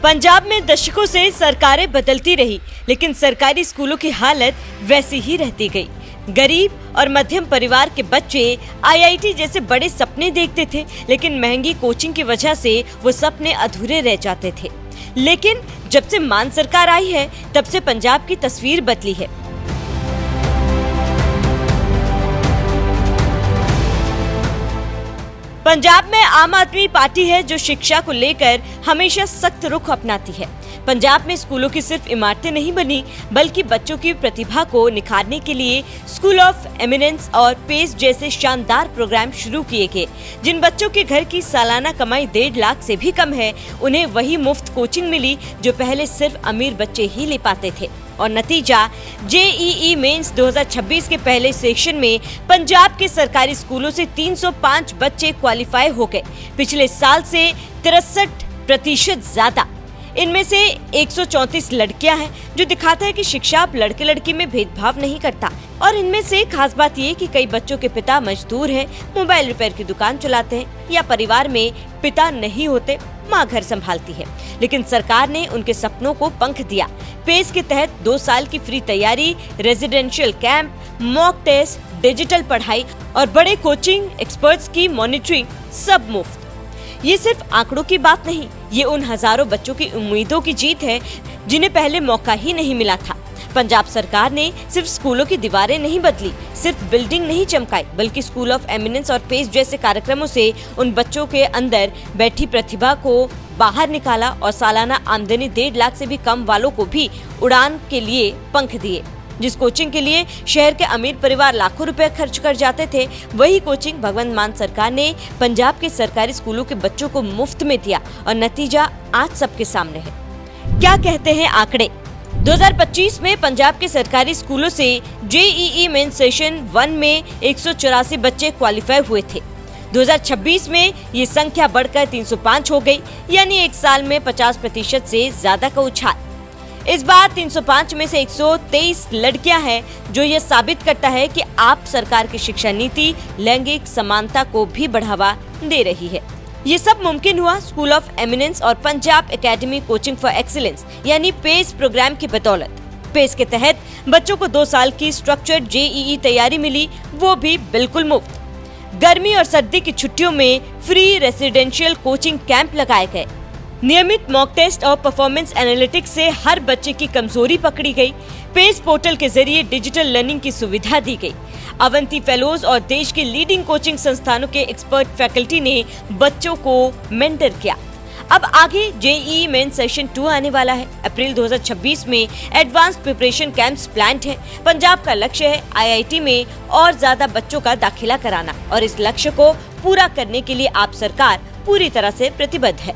पंजाब में दशकों से सरकारें बदलती रही, लेकिन सरकारी स्कूलों की हालत वैसी ही रहती गई। गरीब और मध्यम परिवार के बच्चे आईआईटी जैसे बड़े सपने देखते थे, लेकिन महंगी कोचिंग की वजह से वो सपने अधूरे रह जाते थे। लेकिन जब से मान सरकार आई है, तब से पंजाब की तस्वीर बदली है। पंजाब में आम आदमी पार्टी है जो शिक्षा को लेकर हमेशा सख्त रुख अपनाती है। पंजाब में स्कूलों की सिर्फ इमारतें नहीं बनी, बल्कि बच्चों की प्रतिभा को निखारने के लिए स्कूल ऑफ एमिनेंस और पेस जैसे शानदार प्रोग्राम शुरू किए गए। जिन बच्चों के घर की सालाना कमाई 1.5 लाख से भी कम है, उन्हें वही मुफ्त कोचिंग मिली जो पहले सिर्फ अमीर बच्चे ही ले पाते थे। और नतीजा, जेईई मेंस 2026 के पहले सेक्शन में पंजाब के सरकारी स्कूलों से 305 बच्चे क्वालिफाई हो गए। पिछले साल से 63% ज्यादा। इनमें से 134 लड़कियां हैं, जो दिखाता है कि शिक्षा अब लड़के लड़की में भेदभाव नहीं करता। और इनमें से खास बात ये कि कई बच्चों के पिता मजदूर हैं, मोबाइल रिपेयर की दुकान चलाते हैं, या परिवार में पिता नहीं होते, माँ घर संभालती है। लेकिन सरकार ने उनके सपनों को पंख दिया। पेस के तहत 2 साल की फ्री तैयारी, residential camp, mock test, digital पढ़ाई और बड़े कोचिंग एक्सपर्ट्स की मॉनिटरिंग, सब मुफ्त। ये सिर्फ आंकड़ों की बात नहीं, ये उन हजारों बच्चों की उम्मीदों की जीत है जिन्हें पहले मौका ही नहीं मिला था। पंजाब सरकार ने सिर्फ स्कूलों की दीवारें नहीं बदली, सिर्फ बिल्डिंग नहीं चमकाई, बल्कि स्कूल ऑफ एमिनेंस और पेस जैसे कार्यक्रमों से उन बच्चों के अंदर बैठी प्रतिभा को बाहर निकाला और सालाना आमदनी 1.5 लाख से भी कम वालों को भी उड़ान के लिए पंख दिए। जिस कोचिंग के लिए शहर के अमीर परिवार लाखों रुपए खर्च कर जाते थे, वही कोचिंग भगवंत मान सरकार ने पंजाब के सरकारी स्कूलों के बच्चों को मुफ्त में दिया और नतीजा आज सबके सामने है। क्या कहते हैं आंकड़े? 2025 में पंजाब के सरकारी स्कूलों से जेईई मेन सेशन 1 में 184 बच्चे क्वालिफाई हुए थे। 2026 में ये संख्या बढ़कर 305 हो गई, यानी एक साल में 50% से ज्यादा का उछाल। इस बार 305 में से 123 लड़कियां हैं, जो ये साबित करता है कि आप सरकार की शिक्षा नीति लैंगिक समानता को भी बढ़ावा दे रही है। ये सब मुमकिन हुआ स्कूल ऑफ एमिनेंस और Punjab academy coaching for excellence यानी पेस प्रोग्राम की बदौलत। पेस के तहत बच्चों को 2 साल की स्ट्रक्चर्ड जेईई तैयारी मिली, वो भी बिल्कुल मुफ्त। गर्मी और सर्दी की छुट्टियों में फ्री रेसिडेंशियल कोचिंग कैंप लगाए गए। नियमित मॉक टेस्ट और परफॉर्मेंस एनालिटिक्स से हर बच्चे की कमजोरी पकड़ी गई। पेस पोर्टल के जरिए डिजिटल लर्निंग की सुविधा दी गई। अवंती फेलोज और देश के लीडिंग कोचिंग संस्थानों के एक्सपर्ट फैकल्टी ने बच्चों को मेंटर किया। अब आगे जेईई मेन सेशन 2 आने वाला है। अप्रैल 2026 में एडवांस प्रिपरेशन कैंप्स प्लान्ड है। पंजाब का लक्ष्य है आईआईटी में और ज्यादा बच्चों का दाखिला कराना, और इस लक्ष्य को पूरा करने के लिए आप सरकार पूरी तरह से प्रतिबद्ध है।